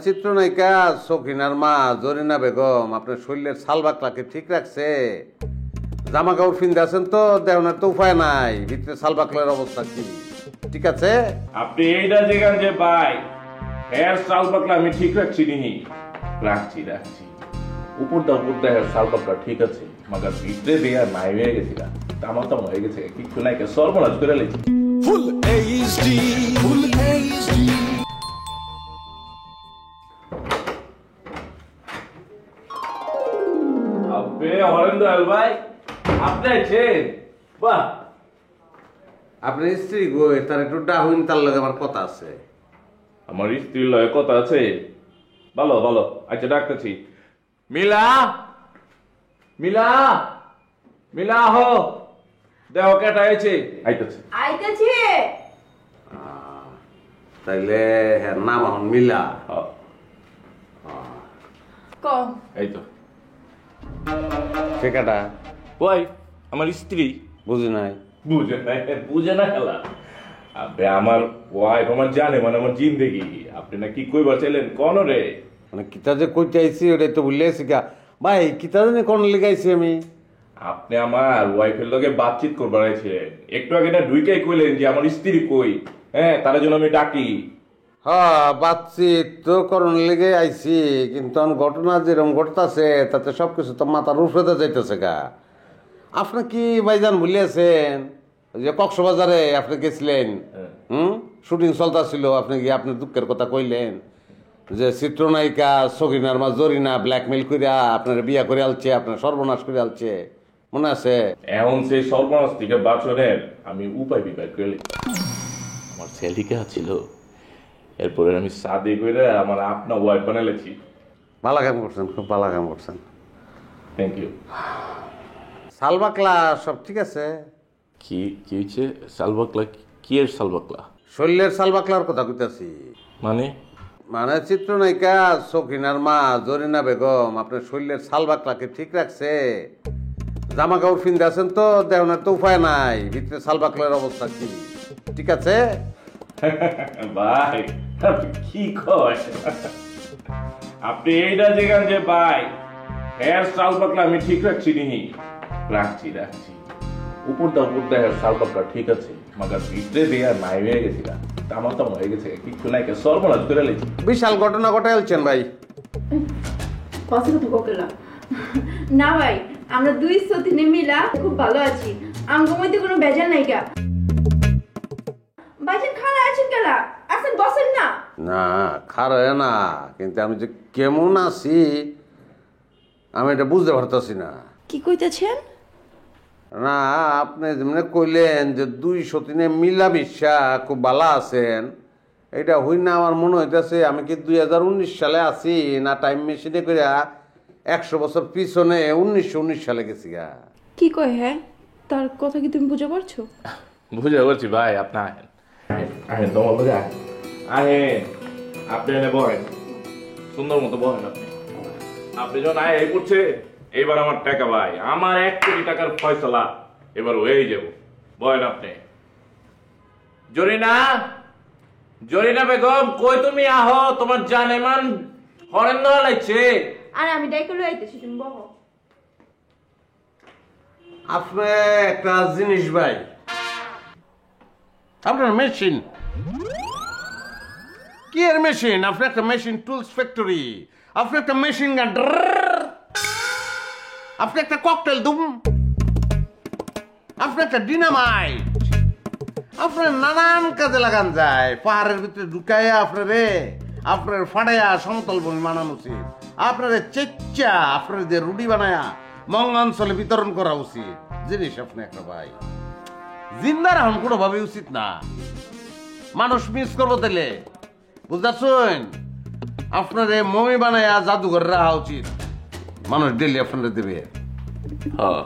চিত্রনায়িকা সখিনার মা জরিনা বেগম আপনার শরীরের সালবাকলাকে ঠিক রাখছে? জামা কাপড় ফিনতে আছেন তো দেওয়ার তো উপায় নাই, ভিতরে সালবাকলার অবস্থা কি ঠিক আছে? আপনি এইটা যেখান যে ভাই হেয়ার সালবাকলা আমি ঠিক রাখছি নি, রাখছি উপর দা হেয়ার সালবাকলা ঠিক আছে, মাগার ভিতরে দেয়া নাই হয়ে গেছি না, তামাতাম হয়ে গেছে কিছু নাই, সর্বনাশ করে লেছি। ফুল এইচডি হরেন্দ্র ভাই আপনি আছেন? বাহ, আপনার স্ত্রী গো, তার একটু ডাহুইন, তার লগে আমার কথা আছে। আমার স্ত্রীর লগে কথা আছে? ভালো ভালো, আচ্ছা ডাকতেছি। মিলা মিলা মিলা হো, দেহ কেটা আছে? আইতেছে আইতেছে। তাইলে হ্যাঁ, নাম এখন মিলা। কম এই তো সেকাটা ওই আমার স্ত্রী। বুঝি নাই। বুঝে না খেলা আপনি আমার ওয়াইফ, আমার জানে মানে আমার জিন্দেগি। আপনি না কি কইবার চাইলেন কোন রে? মানে কিতা যে কইতে আইছি ওটাই তো ভুলে আছি গা ভাই। কিতা জানি কোন লেগাইছি আমি? আপনি আমার ওয়াইফের লগে বাতচিত করবার আইছিলেন, একটু আগে না ঢুইকাই কইলেন যে আমার স্ত্রী কই, হ্যাঁ তার জন্য আমি ডাকি। হ্যাঁ, বাতচিত তো করণ লেগে আইছি, কিন্তু ঘটনা যেরকম ঘটতাছে তাতে সবকিছু তো মাথার উপরে যাইতেছে গা। আপনি কি ভাইজান ভুলে আছেন ওই যে কক্সবাজারে আপনি গেছিলেন? শুটিং চলতেছিল, আপনি গিয়ে আপনার দুঃখের কথা কইলেন যে চিত্রনায়িকা সখিনার মা জরিনা ব্ল্যাকমেল করিয়া আপনার বিয়া করে আলছে, আপনার সর্বনাশ করে আলছে, মনে আছে? এখন সেই সর্বনাশ থেকে বাঁচনের আমি উপায় বিপায় করে আমার সেলিকা ছিল, এরপরে আমি সাদে করে আমার আপনার ওয়াইফ বানাইলেছি। ভালো কাম করছেন, খুব ভালো কাম করছেন। Thank you. সালবাকলা সব ঠিক আছে? কি কি হয়েছে? সালবাকলা? কি এর সালবাকলা? শৈলের সালবাকলার কথা কইতাছি। মানে মানে চিত্রনায়িকা সখিনার মা জরিনা বেগম আপনার শরীরের সালবাকলাকে ঠিক রাখছে? জামা কাপড় ফিনতে আছেন তো দেওয়ার তো উপায় নাই, ভিতরে সালবাকলার অবস্থা কি ঠিক আছে? ভাই কি কয় আপনি এইটা যেখান যে ভাই হেয়ার সালবাকলা আমি ঠিক রাখছি নি, রাখছি উপর দা হেয়ার সালবাকলা ঠিক আছে, মাগার ভিতরে দেয়া নাই হয়ে গেছি না, তামাতাম হয়ে গেছে কিছু নাই, সর্বনাশ করে লেছি। বিশাল ঘটনা ঘটাইলছেন ভাই। কথা বকলা না ভাই, আমরা দুই সতিনে মিলা খুব ভালো আছি, আমগো মধ্যে কোনো বেজার নাই গা। ভাইজান খানা আছেন কেলা? আসেন বসেন না। না খারাপ না, কিন্তু আমি যে কেমন আছি আমি এটা বুঝতে পারতাছি না। কি কইতেছেন? না, আপনি যেমনি কইলেন যে দুই সতিনে মিলা বিশ্বা খুব ভালো আছেন, এটা হই না আমার মনে হইতেছে আমি কি 2019 সালে আছি না টাইম মেশিনে করে 100 বছর পিছনে 1919 সালে গেছি গা। কি কয়? হ্যাঁ, তার কথা কি তুমি বুঝতে পারছো? বুঝে বলছি ভাই, আপনি আহেন তোমার বুঝে আহেন, আপনি এনে বহেন, সুন্দর মতো বহেন। আপনি যখন এই করছে এবার আমার টাকা ভাই, আমার 1 কোটি টাকার ফয়সলা এবার হয়ে যাব। বলেন আপনি। জরিনা বেগম কই তুমি? আহো, তোমার জানেমান হরেন্দ্র লাগছে। আরে আমি ডাইকে লই আইতেছি, তুমি বহো। আপনি একটা জিনিস ভাই, আপনার মেশিন কি এর মেশিন? আপনি একটা মেশিন টুলস ফ্যাক্টরি, আপনি একটা মেশিন গান, আপনি একটা ককটেল দুম, আপনি একটা ডিনামাইট, আপনার নানান কাজে লাগান যায়। পাহাড়ের ভিতরে ঢুকাইয়া আপনার ফাড়াইয়া সমতল ভূমি বানানো উচিত, আপনার চেচ্চা আপনার যে রুটি বানায়া মঙ্গাঞ্চলে বিতরণ করা উচিত জিনিস। আপনি একটা ভাই জিন্দার এখন কোনোভাবে উচিত না, মানুষ মিস করবো তাইলে, বুঝতেছেন? আপনার মমি বানায়া জাদুঘর রাখা উচিত, মানুষ ডেলি আপনারা দেবে। হ্যাঁ